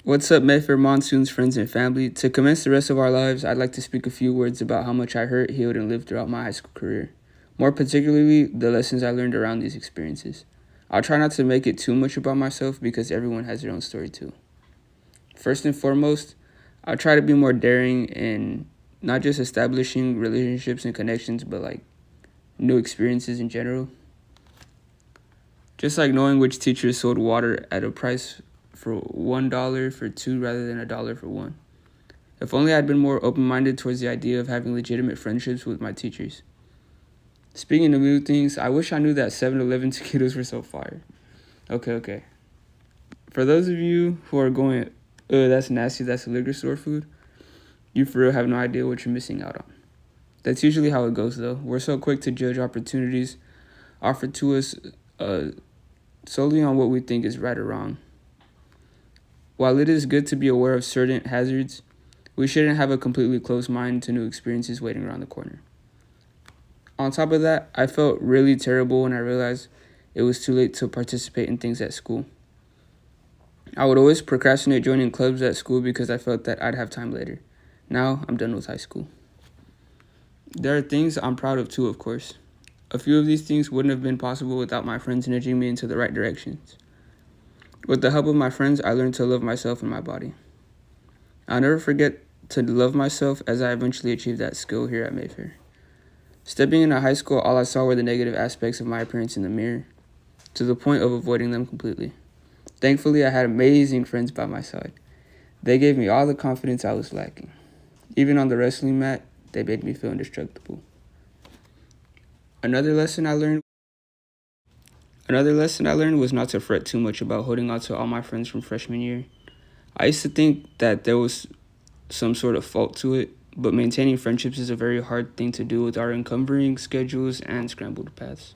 What's up, Mayfair Monsoons, friends, and family? To commence the rest of our lives, I'd like to speak a few words about how much I hurt, healed, and lived throughout my high school career. More particularly, the lessons I learned around these experiences. I'll try not to make it too much about myself because everyone has their own story too. First and foremost, I'll try to be more daring in not just establishing relationships and connections, but new experiences in general. Just like knowing which teachers sold water at a price for $1 for two rather than $1 for one. If only I'd been more open-minded towards the idea of having legitimate friendships with my teachers. Speaking of new things, I wish I knew that 7-Eleven taquitos were so fire. Okay. For those of you who are going, that's nasty, that's a liquor store food, you for real have no idea what you're missing out on. That's usually how it goes though. We're so quick to judge opportunities offered to us solely on what we think is right or wrong. While it is good to be aware of certain hazards, we shouldn't have a completely closed mind to new experiences waiting around the corner. On top of that, I felt really terrible when I realized it was too late to participate in things at school. I would always procrastinate joining clubs at school because I felt that I'd have time later. Now, I'm done with high school. There are things I'm proud of too, of course. A few of these things wouldn't have been possible without my friends nudging me into the right directions. With the help of my friends, I learned to love myself and my body. I'll never forget to love myself as I eventually achieved that skill here at Mayfair. Stepping into high school, all I saw were the negative aspects of my appearance in the mirror, to the point of avoiding them completely. Thankfully, I had amazing friends by my side. They gave me all the confidence I was lacking. Even on the wrestling mat, they made me feel indestructible. Another lesson I learned was not to fret too much about holding on to all my friends from freshman year. I used to think that there was some sort of fault to it, but maintaining friendships is a very hard thing to do with our encumbering schedules and scrambled paths.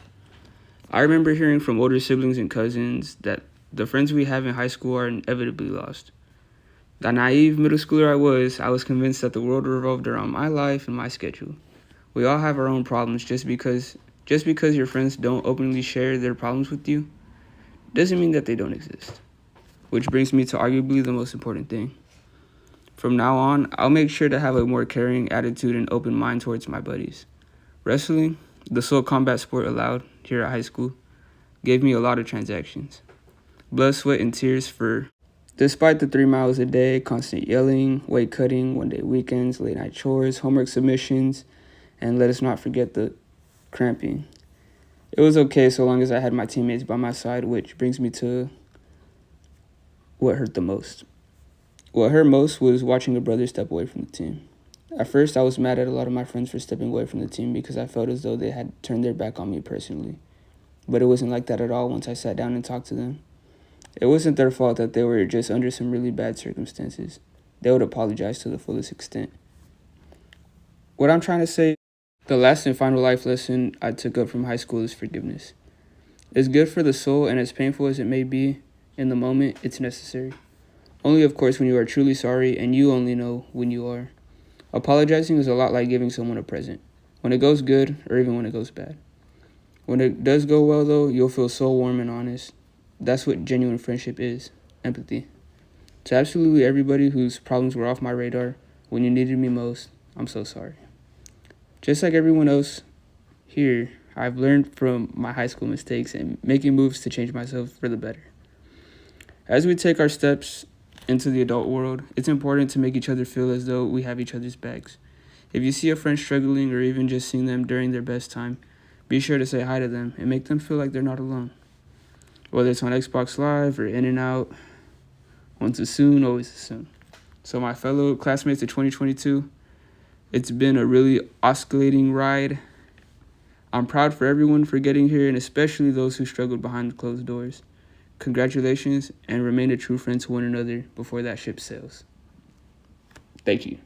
I remember hearing from older siblings and cousins that the friends we have in high school are inevitably lost. The naive middle schooler I was convinced that the world revolved around my life and my schedule. We all have our own problems. Just because your friends don't openly share their problems with you doesn't mean that they don't exist. Which brings me to arguably the most important thing. From now on, I'll make sure to have a more caring attitude and open mind towards my buddies. Wrestling, the sole combat sport allowed here at high school, gave me a lot of transactions. Blood, sweat, and tears despite the 3 miles a day, constant yelling, weight cutting, one-day weekends, late night chores, homework submissions, and let us not forget the cramping. It was okay so long as I had my teammates by my side, which brings me to what hurt the most. What hurt most was watching a brother step away from the team. At first, I was mad at a lot of my friends for stepping away from the team because I felt as though they had turned their back on me personally. But it wasn't like that at all once I sat down and talked to them. It wasn't their fault that they were just under some really bad circumstances. They would apologize to the fullest extent. What I'm trying to say, the last and final life lesson I took up from high school is forgiveness. It's good for the soul, and as painful as it may be in the moment, it's necessary. Only, of course, when you are truly sorry, and you only know when you are. Apologizing is a lot like giving someone a present. When it goes good, or even when it goes bad. When it does go well, though, you'll feel so warm and honest. That's what genuine friendship is, empathy. To absolutely everybody whose problems were off my radar when you needed me most, I'm so sorry. Just like everyone else here, I've learned from my high school mistakes and making moves to change myself for the better. As we take our steps into the adult world, it's important to make each other feel as though we have each other's backs. If you see a friend struggling or even just seeing them during their best time, be sure to say hi to them and make them feel like they're not alone. Whether it's on Xbox Live or in and out, once a soon, always a soon. So my fellow classmates of 2022, it's been a really oscillating ride. I'm proud for everyone for getting here, and especially those who struggled behind closed doors. Congratulations, and remain a true friend to one another before that ship sails. Thank you.